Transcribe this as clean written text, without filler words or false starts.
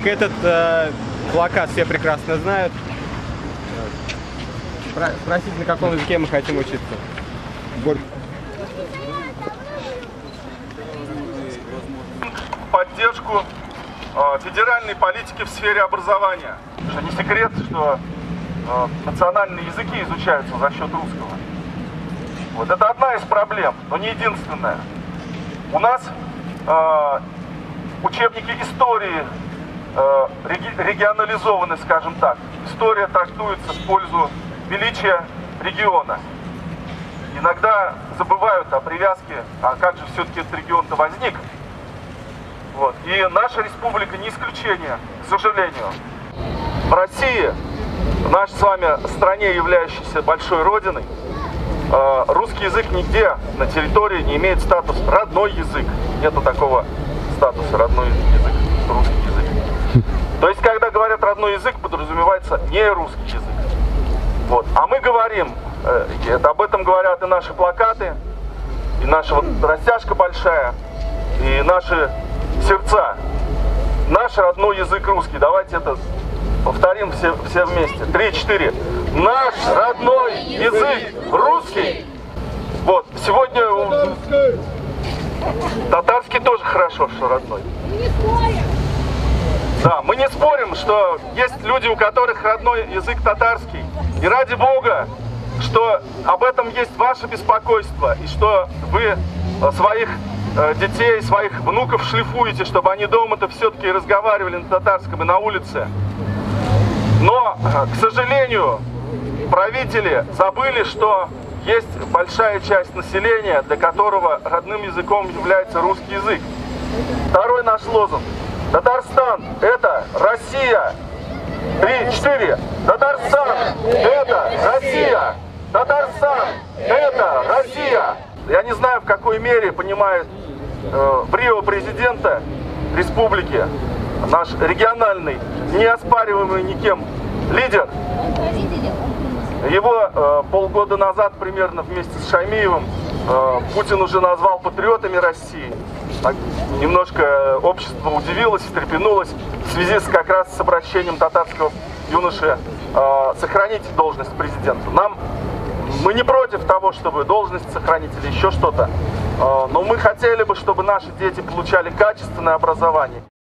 Этот плакат все прекрасно знают. Спросите, на каком языке мы хотим учиться. Поддержку федеральной политики в сфере образования. Что не секрет, что национальные языки изучаются за счет русского. Вот это одна из проблем, но не единственная. У нас учебники истории регионализованы, скажем так. История трактуется в пользу величия региона. Иногда забывают о привязке, а как же все-таки этот регион-то возник. Вот. И наша республика не исключение, к сожалению. В России, в нашей с вами стране, являющейся большой родиной, русский язык нигде на территории не имеет статус родной язык. Нету такого статуса родной язык, русский язык. То есть, когда говорят родной язык, подразумевается не русский язык. Вот. А мы говорим, об этом говорят и наши плакаты, и наша вот растяжка большая, и наши сердца. Наш родной язык русский. Давайте это повторим все вместе. 3-4. Наш родной язык русский. Вот. Сегодня татарский тоже хорошо, что родной. Да, мы не спорим, что есть люди, у которых родной язык татарский. И ради Бога, что об этом есть ваше беспокойство, и что вы своих детей, своих внуков шлифуете, чтобы они дома-то все-таки разговаривали на татарском и на улице. Но, к сожалению, правители забыли, что есть большая часть населения, для которого родным языком является русский язык. Второй наш лозунг. Татарстан – это Россия. 3-4. Татарстан – это Россия. Татарстан – это Россия. Я не знаю, в какой мере понимает брио президента республики, наш региональный, неоспариваемый никем лидер. Его полгода назад примерно вместе с Шаймиевым Путин уже назвал патриотами России. Так, немножко общество удивилось, встрепенулось в связи как раз с обращением татарского юноши сохранить должность президента. Мы не против того, чтобы должность сохранить или еще что-то, но мы хотели бы, чтобы наши дети получали качественное образование.